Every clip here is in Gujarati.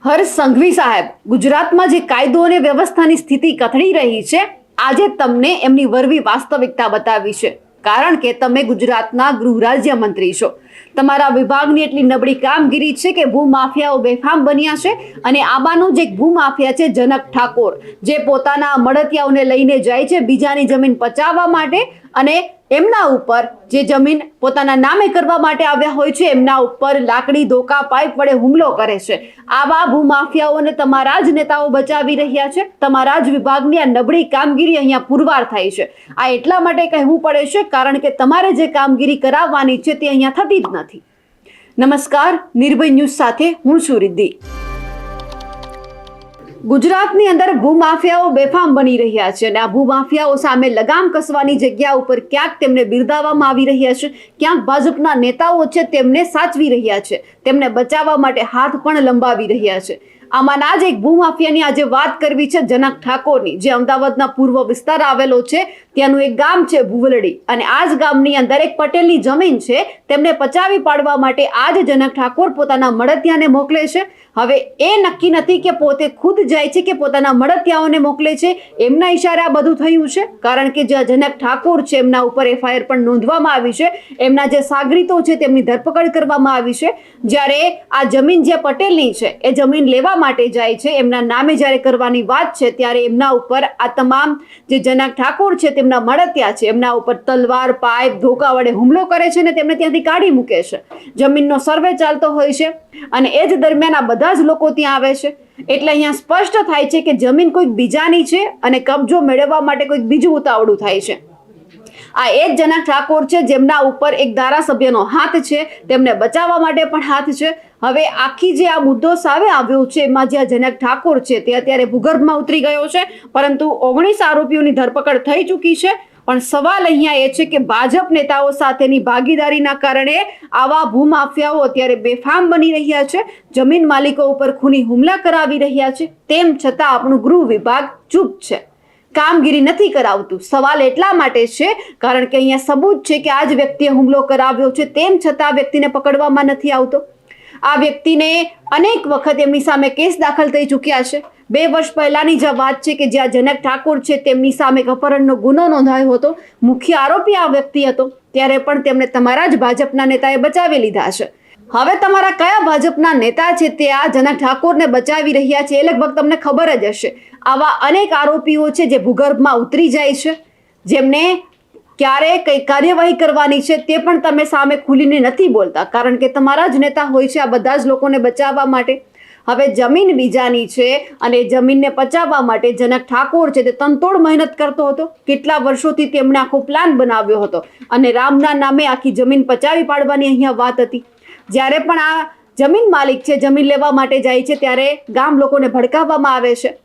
હર્ષ સંઘવી સાહેબ, ગુજરાતમાં જે કાયદો અને વ્યવસ્થાની સ્થિતિ કથળી રહી છે, આજે તમને એમની વરવી વાસ્તવિકતા બતાવી છે. કારણ કે તમે ગુજરાતના ગૃહ રાજ્ય મંત્રી છો. તમારા વિભાગની એટલી નબળી કામગીરી છે કે ભૂમાફિયાઓ બેફામ બન્યા છે. અને આબાનો જે ભૂમાફિયા છે જનક ઠાકોર, જે પોતાના મળતિયાઓને લઈને જાય છે બીજાની જમીન પચાવવા માટે, અને એમના ઉપર જે જમીન પોતાના નામે કરવા માટે આવ્યા હોય છે એમના ઉપર લાકડી, ધોકા, પાઇપ વડે હુમલો કરે છે. આવા ભૂમાફિયાઓને તમારા જ નેતાઓ બચાવી રહ્યા છે. તમારા જ વિભાગની આ નબળી કામગીરી અહીંયા પુરવાર થાય છે. આ એટલા માટે કહેવું પડે છે કારણ કે તમારે જે કામગીરી કરાવવાની છે તે અહીંયા થતી જ નથી. નમસ્કાર, નિર્ભય ન્યૂઝ સાથે હું છું રિદ્ધિ. ગુજરાતની અંદર ભૂમાફિયાઓ બેફામ બની રહ્યા છે અને આ ભૂમાફિયાઓ સામે લગામ કસવાની જગ્યા ઉપર ક્યાંક તેમને બિરદાવવામાં આવી રહ્યા છે, ક્યાંક ભાજપના નેતાઓ છે તેમને સાચવી રહ્યા છે, તેમને બચાવવા માટે હાથ પણ લંબાવી રહ્યા છે. આમાંના જ એક ભૂમાફિયાની આજે વાત કરવી છે, જનક ઠાકોરની, જે અમદાવાદના પૂર્વ વિસ્તાર આવેલો છે. ત્યાંનું એક ગામ છે ભુવલડી, અને આ જ ગામની અંદર એક પટેલની જમીન છે. તેમને પચાવી પાડવા માટે આજ જનક ઠાકોર પોતાના મળતિયાને મોકલે છે. હવે એ નક્કી નથી કે પોતે ખુદ જાય છે કે પોતાના મળતિયાઓને મોકલે છે. એમના ઈશારે આ બધું થયું છે, કારણ કે જે જનક ઠાકોર છે એમના ઉપર એફઆઈઆર પણ નોંધવામાં આવી છે. એમના જે સાગરીતો છે તેમની ધરપકડ કરવામાં આવી છે. જ્યારે આ જમીન જે પટેલની છે એ જમીન લેવા માટે જાય છે, એમના નામે જ્યારે કરવાની વાત છે ત્યારે એમના ઉપર આ તમામ જે જનક ઠાકોર છે તેમના મળતિયા છે એમના ઉપર તલવાર, પાઇપ, ધોકા વડે હુમલો કરે છે અને તેમને ત્યાંથી કાઢી મૂકે છે. જમીનનો સર્વે ચાલતો હોય છે અને એ જ દરમિયાન આ બધા જ લોકો ત્યાં આવે છે. એટલે અહીંયા સ્પષ્ટ થાય છે કે જમીન કોઈક બીજાની છે અને કબજો મેળવવા માટે કોઈક બીજું ઉતાવળું થાય છે. આ એ જ જનક ઠાકોર છે જેમના ઉપર એક ધારાસભ્યનો હાથ છે, તેમને બચાવવા માટે પણ હાથ છે. હવે આખી જે આ મુદ્દો સામે આવ્યો છે એમાં જે આ જનક ઠાકોર છે તે અત્યારે ભૂગર્ભમાં ઉતરી ગયો છે, પરંતુ 19 આરોપીઓની ધરપકડ થઈ ચૂકી છે. પણ સવાલ અહીંયા એ છે કે ભાજપ નેતાઓ સાથેની ભાગીદારીના કારણે આવા ભૂમાફિયાઓ અત્યારે બેફામ બની રહ્યા છે, જમીન માલિકો ઉપર ખૂની હુમલા કરાવી રહ્યા છે. તેમ છતાં આપણું ગૃહ વિભાગ ચૂપ છે, કામગીરી નથી કરાવતું. સવાલ એટલા માટે છે કારણ કે અહીંયા સબૂત છે કે આ જ વ્યક્તિએ હુમલો કરાવ્યો છે, તેમ છતાં વ્યક્તિને પકડવામાં નથી આવતો. આ વ્યક્તિને અનેક વખત એમની સામે કેસ દાખલ થઈ ચૂક્યા છે. 2 વર્ષ પહેલાની જ વાત છે કે જ્યાં જનક ઠાકોર છે તેમની સામે અપહરણનો ગુનો નોંધાયો હતો. મુખ્ય આરોપી આ વ્યક્તિ હતો. ત્યારે પણ તેમને તમારા જ ભાજપના નેતાએ બચાવી લીધા છે. હવે તમારા કયા ભાજપના નેતા છે તે આ જનક ઠાકોરને બચાવી રહ્યા છે એ લગભગ તમને ખબર જ હશે. આવા અનેક આરોપીઓ છે જે ભૂગર્ભમાં ઉતરી જાય છે, જેમને ક્યારે કઈ કાર્યવાહી કરવાની છે તે પણ તમે સામે ખુલીને નથી બોલતા, કારણ કે તમારા જ નેતા હોય છે આ બધા જ લોકોને બચાવવા માટે. હવે જમીન બીજાની છે અને જમીનને પચાવવા માટે જનક ઠાકોર છે તે તનતોડ મહેનત કરતો હતો. કેટલા વર્ષોથી તેમણે આખો પ્લાન બનાવ્યો હતો અને રામના નામે આખી જમીન પચાવી પાડવાની અહીંયા વાત હતી. જ્યારે પણ આ જમીન માલિક છે જમીન લેવા માટે જાય છે ત્યારે ગામ લોકોને ભડકાવવામાં આવે છે.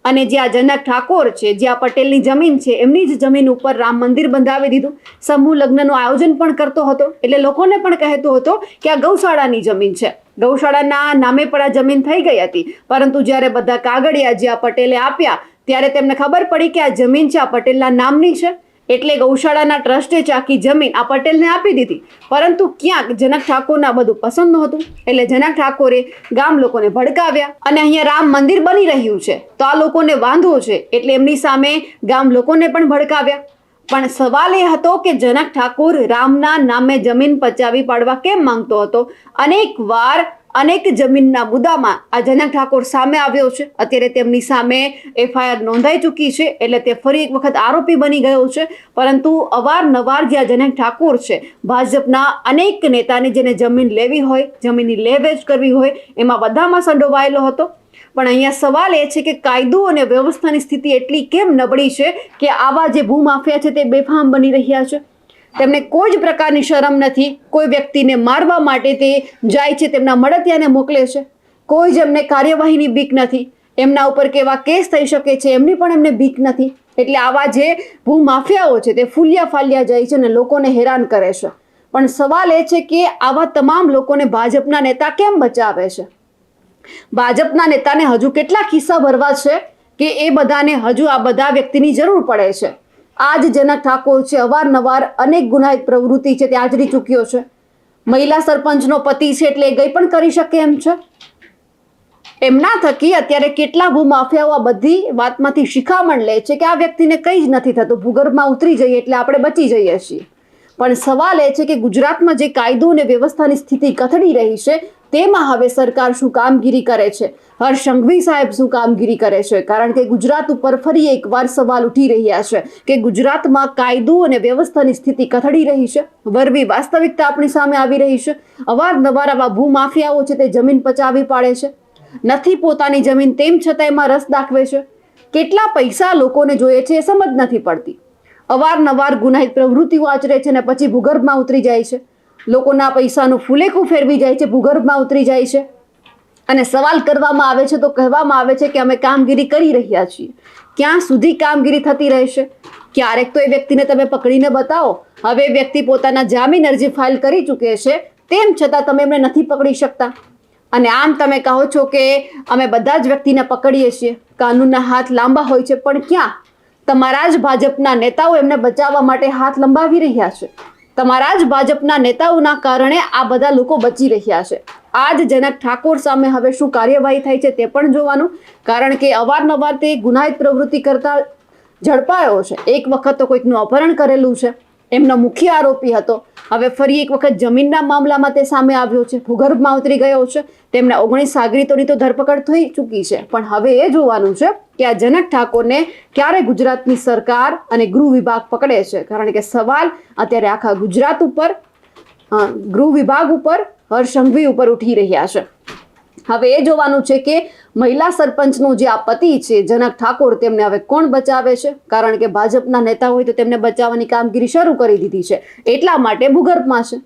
અને જે આ જનક ઠાકોર છે, જે આ પટેલની જમીન છે, એમની જ જમીન ઉપર રામ મંદિર બંધાવી દીધું. સમૂહ લગ્નનું આયોજન પણ કરતો હતો. એટલે લોકોને પણ કહેતો હતો કે આ ગૌશાળાની જમીન છે. ગૌશાળાના નામે પર આ જમીન થઈ ગઈ હતી, પરંતુ જ્યારે બધા કાગળિયા જે આ પટેલે આપ્યા ત્યારે તેમને ખબર પડી કે આ જમીન છે આ પટેલના નામની છે. એટલે ગૌશાળાના ટ્રસ્ટે આખી જમીન આ પટેલને આપી દીધી. પરંતુ ક્યાંક જનક ઠાકોરને આ બધું પસંદ નહોતું. એટલે જનક ઠાકોરે ગામ લોકોને ભડકાવ્યા અને અહીંયા રામ મંદિર બની રહ્યું છે તો આ લોકોને વાંધો છે, એટલે એમની સામે ગામ લોકોને પણ ભડકાવ્યા. પણ સવાલ એ હતો કે જનક ઠાકોર રામના નામે જમીન પચાવી પાડવા કેમ માંગતો હતો. અનેક વાર અનેક જમીનના મુદ્દામાં આ જનક ઠાકોર સામે આવ્યો છે. અત્યારે તેમની સામે એફઆઈઆર નોંધાઈ ચૂકી છે, એટલે તે ફરી એક વખત આરોપી બની ગયો છે. પરંતુ અવારનવાર જે આ જનક ઠાકોર છે ભાજપના અનેક નેતાને જેને જમીન લેવી હોય, જમીનની લે વેચ કરવી હોય, એમાં બધામાં સંડોવાયેલો હતો. પણ અહીંયા સવાલ એ છે કે કાયદો અને વ્યવસ્થાની સ્થિતિ એટલી કેમ નબળી છે કે આવા જે ભૂમાફિયા છે તે બેફામ બની રહ્યા છે. તેમને કોઈ જ પ્રકારની શરમ નથી. કોઈ વ્યક્તિને મારવા માટે તે જાય છે, તેમના મળતિયાને મોકલે છે. કોઈ જ એમને કાર્યવાહીની બીક નથી. એમના ઉપર કેવા કેસ થઈ શકે છે એમની પણ એમને બીક નથી. એટલે આવા જે ભૂમાફિયાઓ છે તે ફૂલ્યા ફાલ્યા જાય છે અને લોકોને હેરાન કરે છે. પણ સવાલ એ છે કે આવા તમામ લોકોને ભાજપના નેતા કેમ બચાવે છે? ભાજપના નેતાને હજુ કેટલા ખિસ્સા ભરવા છે કે એ બધાને હજુ આ બધા વ્યક્તિની જરૂર પડે છે. આ જ જનક ઠાકોર છે અવારનવાર અનેક ગુનાહિત પ્રવૃત્તિ છે તે આચરી ચૂક્યો છે. મહિલા સરપંચનો પતિ છે એટલે એ કંઈ પણ કરી શકે એમ છે. એમના થકી અત્યારે કેટલા ભૂમાફિયાઓ આ બધી વાતમાંથી શિખામણ લે છે કે આ વ્યક્તિને કંઈ જ નથી થતું, ભૂગર્ભમાં ઉતરી જઈએ એટલે આપણે બચી જઈએ છીએ. પણ સવાલ એ છે કે ગુજરાતમાં જે કાયદો અને વ્યવસ્થાની સ્થિતિ કથળી રહી છે તેમાં હવે સરકાર શું કામગીરી કરે છે, હર્ષ સંઘવી સાહેબ શું કામગીરી કરે છે? કારણ કે ગુજરાત ઉપર ફરી એકવાર સવાલ ઉઠી રહ્યા છે કે ગુજરાતમાં કાયદો અને વ્યવસ્થાની સ્થિતિ કથળી રહી છે, વરવી વાસ્તવિકતા આપણી સામે આવી રહી છે. અવારનવાર આવા ભૂમાફિયાઓ છે તે જમીન પચાવી પાડે છે, નથી પોતાની જમીન તેમ છતાં એમાં રસ દાખવે છે. કેટલા પૈસા લોકોને જોઈએ છે એ સમજ નથી પડતી. અવારનવાર ગુનાહિત પ્રવૃત્તિઓ આચરે છે અને પછી ભૂગર્ભમાં ઉતરી જાય છે. લોકોના પૈસાનું ફૂલેકું ફેરવી જાય છે, ભૂગર્ભમાં ઉતરી જાય છે અને સવાલ કરવામાં આવે છે તો કહેવામાં આવે છે કે અમે કામગીરી કરી રહ્યા છીએ. ક્યાં સુધી કામગીરી થતી રહેશે? ક્યારેક તો એ વ્યક્તિને તમે પકડીને બતાવો. હવે વ્યક્તિ પોતાના જામીન અરજી ફાઇલ કરી ચૂકે છે, તેમ છતાં તમે એમને નથી પકડી શકતા. અને આમ તમે કહો છો કે અમે બધા જ વ્યક્તિને પકડીએ છીએ, કાનૂનના હાથ લાંબા હોય છે, પણ ક્યાં? તમારા જ ભાજપના નેતાઓ એમને બચાવવા માટે હાથ લંબાવી રહ્યા છે. તમારા જ ભાજપના નેતાઓના કારણે આ બધા લોકો બચી રહ્યા છે. આજ જનક ઠાકોર સામે હવે શું કાર્યવાહી થાય છે તે પણ જોવાનું, કારણ કે અવારનવાર તે ગુનાહિત પ્રવૃત્તિ કરતા ઝડપાયો છે. એક વખત તો કોઈકનું અપહરણ કરેલું છે, એમનો મુખ્ય આરોપી હતો. હવે ફરી એક વખત જમીનના મામલામાં તે સામે આવ્યો છે, ભૂગર્ભમાં ઉતરી ગયો છે. તેમના 19 સાગરીતોની તો ધરપકડ થઈ ચૂકી છે. પણ હવે એ જોવાનું છે કે આ જનક ઠાકોરને ક્યારે ગુજરાતની સરકાર અને ગૃહ વિભાગ પકડે છે, કારણ કે સવાલ અત્યારે આખા ગુજરાત ઉપર, ગૃહ વિભાગ ઉપર, હર્ષ સંઘવી ઉપર ઉઠી રહ્યા છે. હવે એ જોવાનું છે કે મહિલા સરપંચનો જે આ પતિ છે જનક ઠાકોર, તેમને હવે કોણ બચાવે છે? કારણ કે ભાજપના નેતા હોય તો તેમને બચાવવાની કામગીરી શરૂ કરી દીધી છે, એટલા માટે ભૂગર્ભમાં છે.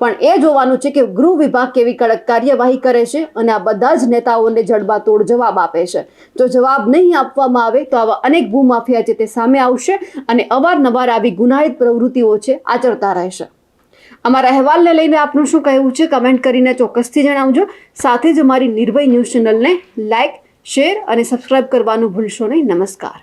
પણ એ જોવાનું છે કે ગૃહ વિભાગ કેવી કડક કાર્યવાહી કરે છે અને આ બધા જ નેતાઓને જડબાતોડ જવાબ આપે છે. જો જવાબ નહીં આપવામાં આવે તો આવા અનેક ભૂમાફિયા છે તે સામે આવશે અને અવારનવાર આવી ગુનાહિત પ્રવૃત્તિઓ છે આચરતા રહેશે. અમારા અહેવાલને લઈને આપનું શું કહેવું છે કમેન્ટ કરીને ચોક્કસથી જણાવજો. સાથે જ અમારી નિર્ભય ન્યૂઝ ચેનલને લાઇક, શેર અને સબસ્ક્રાઇબ કરવાનું ભૂલશો નહીં. નમસ્કાર.